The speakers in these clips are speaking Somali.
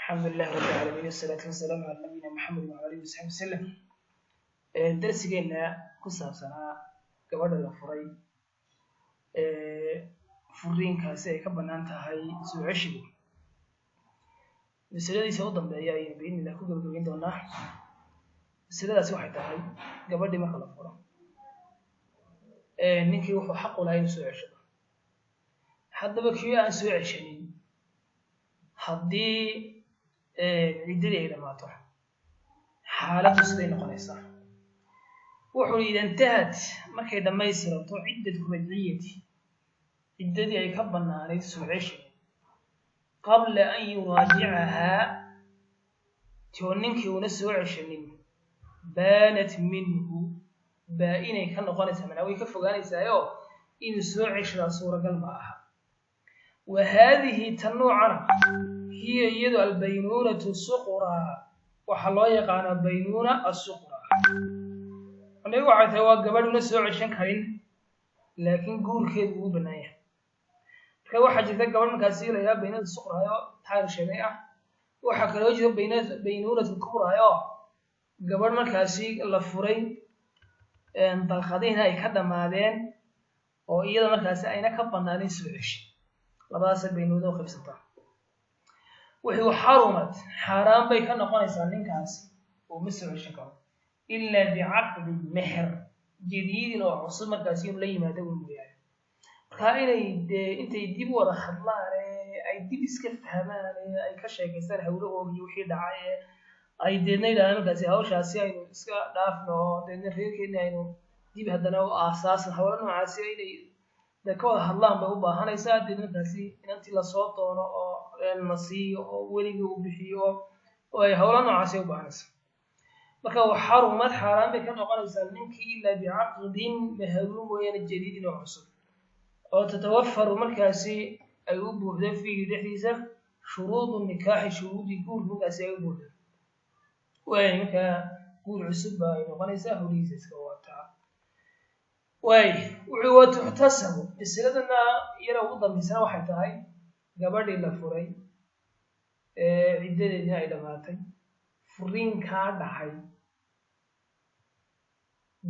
الحمد لله رب العالمين والصلاة والسلام على نبينا محمد وعلى آله وصحبه وسلم. درسينا كسب سنة قبل الفري فرين كاسة كبرنا أنت هاي سوء عشري. السنة سودا بيجي بين الله كل جبين دونا. السنة سوى حتى هاي قبل دي ما خلف فرا. نكى وحق حقه لا يسوء عشري. حد بكيا عن سوء عشري. حدي عددي إلى ما تروح حالة سدين قنيصة وحول إذا انتهت ما كيدا ما يصير تو عدة رجعيتي عددي أي كبرنا عليه سوعش قبل أن يراجعها توننك ونسوع عشرين بانت منه بائنة كان قنيصة من أو يكفوا قنيصة يو إن سوع عشرة صورة قلبها وهذه تنوعنا هي يد البينونة الصغرى وحلايق عن البينونة الصغرى. أنا وعد هو قبل نسوع عشان كرين لكن قول كيف هو بنايه. كواحد جذا قبل مكاسير يا بينونة الصغرى يا تحار شميعة وحكى وجه بينونة الكبرى يا قبل مكاسير اللفورين انطلقين هاي كذا مالين وإذا مكاسي أين كبرنا نسوع عش لباس بينونة وخمسة. وهو حرمت حرام بي كان قنيصا نينكاسي ومسر الشكر إلا بعقد المهر جديد وعصم الكاسين لي ما دول المياه كاين انت يديب ولا خدلان اي ديب اسك فهمان اي كشيكيسان hawlahooda wixii dhacay ay deednay dhaankaasi hawshaasi aynu iska dhaafno deedna reerkeena aynu dib hadana oo aasaas hawlo noocaasi ay dadkooda hadlaan bay u baahanaysaa deednadaasi inantii la soo doono oo nasiyo oo weliga uu bixiyo oo ay hawlo noocaasi u baahanaysaa marka xarumad xaraan bay ka noqonaysaa ninkii ila bi'aqdin mahrum weeyna jadiid oo cusub oo tatawaffaru markaasi ay u buuxdo fiigi dhexdiisa shuruudu nikaahi shuruudi guur markaasi ay u buuxdo way marka guur cusub ay noqonaysaa hawlihiisa iska wataa way wuxuu tuhtasabu isladana yara ugu dambeysana waxay tahay gabadhii la furay ciddadeedii ay dhamaatay furiinka dhacay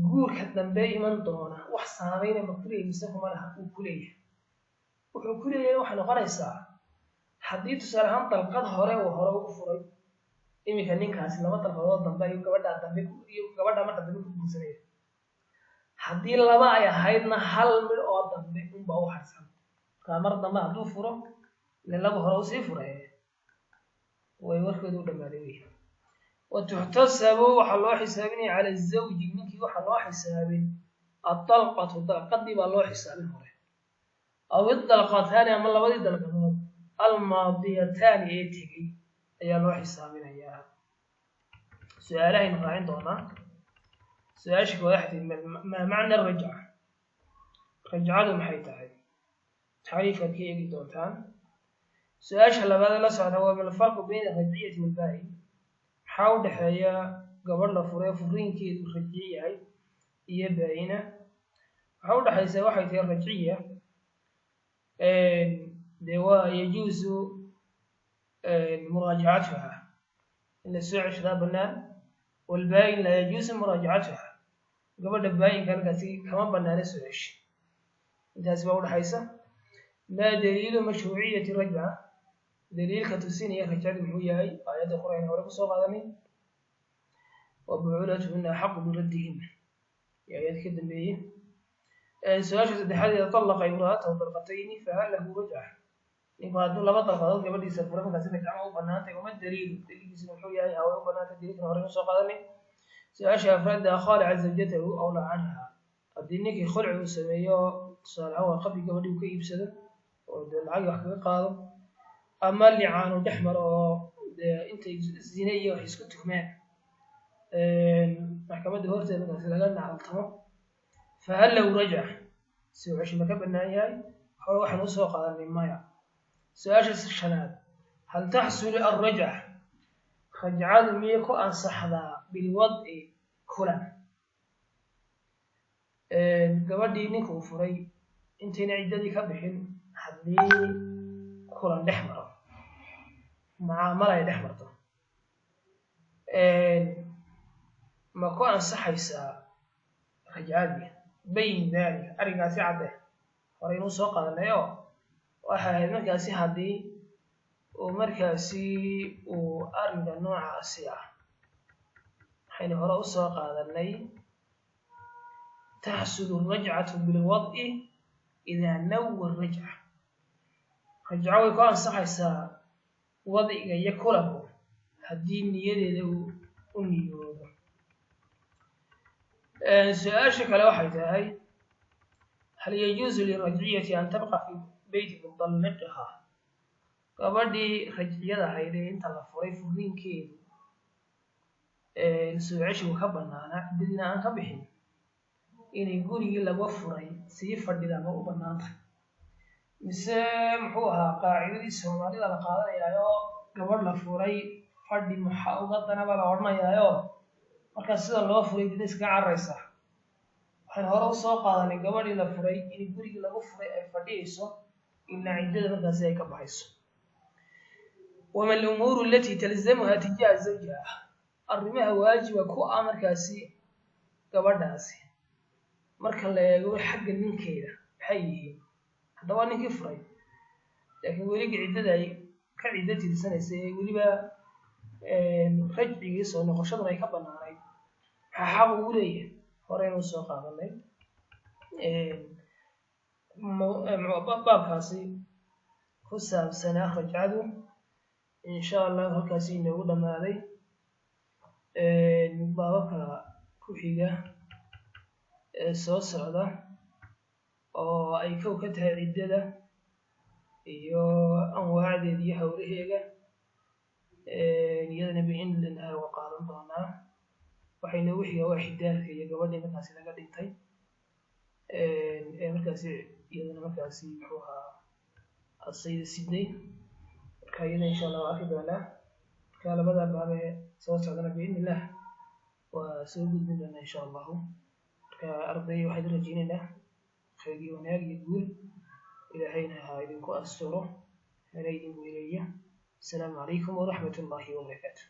guurka dambe iman doona wax saameyn ma ku leeyahay kuma laha uu ku leeyahay wuxuu ku leeyahay waxa noqonaysaa haddii tusaale ahaan dalqad hore ugu furay imika ninkaasi laba dalqadood dambe iyo gabadha marka dambe ku guursanaya haddii laba ay ahaydna hal mid oo dambe unba u harsan mar dambe hadduu furo laba hore usii furay way warkoodu dhamaaday وتحتسب وحلو حسابني على الزوج منك وحلو حسابين الطلقة قد يبقى له حسابين هره أو الطلقتان أما الله بدي الطلقات الماضيتان يتجي أي له حسابين أيها سؤالين راعين دونا سؤال شكو واحد ما معنى الرجعة رجعة لهم حيتها تعريفا كي يجي دونتان سؤال شهلا بعد نسعد هو من الفرق بين الرجعية والباقي حاول حياة قبل فريق فرين كيد الرجعية هي باينة حاول حياة واحد هي الرجعية دواء يجوز مراجعتها إن السوء شرابنا والباين لا يجوز مراجعتها قبل الباين كان كثير كمان بنا نسويش انت أسباب حيث ما دليل مشروعية الرجعة دليل كتسين هي رجال المحوية آيات أخرى هنا ورقصوا غادمين وبعولتهن حق بردهن آيات كده بيه سؤال شد حد إذا طلق امرأته طلقتين فهل له رجعة يبقى هذول لما طلقات قبل يسافرون كثيرا كعمه وبناته وما الدليل دليل كتسين المحوية أو بناته دليل كنا ورقصوا غادمين سؤال شد أفراد خالع زوجته أو لعنها الدينيك خلع وسميه صالحه وقبل قبل يكيب سده والعقل حقيقة قاضي أما اللي عانوا دحمر أنت الزينية وحسكتك معه محكمة دهورته من الثلاثة على الطمع فهل لو رجع سوى عشان مكب النهاية هو واحد وسوق على المايع سؤال الشناد هل تحصل الرجع رجعات ميكو أنصح ذا بالوضع كلا قبل دينك وفري أنت نعددك بحين حدي كلا دحمر mucaamalo ay dhex marto ma ku ansaxaysaa rajcadii bayn daalika arrinkaasi cadde horey inuu soo qaadanayo waxa ahayd markaasi haddii uu markaasi uu arrinka noocaasi ah waxaynu hore u soo qaadanay تحصل الرجعة بالوضع إذا نوى الرجعة رجعة ويكون صحيحة وضع يكله هدي النية له النية سؤال شكل واحد هاي هل يجوز للرجعية أن تبقى في بيت مطلقها قبل رجعية هاي أنت لفوري فورين كيد سؤال شو خبرنا أنا بدنا أن خبرين inay gurigii laga furay sii fadhida ma u banaanta mise muxuu ahaa qaacidadii Soomaalida la qaadanayaayo gabadh la furay fadhi maxaa uga danaba la oranayayo marka sida loo furay dad iska caraysa waxaan hore u soo qaadanay gabadhii la furay in gurigii lagu furay ay fadhiyayso ilaa ciidada markaas ay ka baxayso wama al-umur allati talzamuha tijaa zawjiha arrimaha waajiba ku amarkaasi gabadhaasi marka la eego xagga ninkeeda maxay yihiin hadaba ninkii furay laakiin weli ciidada ay ka ciida tirsanaysa weliba rajciga soo noqoshada ay ka banaanay xaq uu leeyahay hore inuu soo qaadanay baabkaasi ku saabsan rajcadu insha Allah halkaasi inoogu dhamaaday baabka ku xiga soo socda oo ay ka tahay ciidada iyo anwaacdeeda iyo hawlaheega iyadana bi'inna waa qaadan doonaa waxayna wixii waaxidaalka iyo gabadhii markaas laga dhintay markaas iyadana markaas muxuu ahaa asayda sidnay marka iyadana insha Allah waa arki doonaa marka labada baab ee soo socdana bi'inna waa soo gudbin doonaa insha Allah arday waxaad rajaynayna khayr iyo wanaag iyo guul ilaahayna ha idinku asturo hana idin weyneeyo. Assalaamu calaykum waraxmatullaahi wabarakaatuh.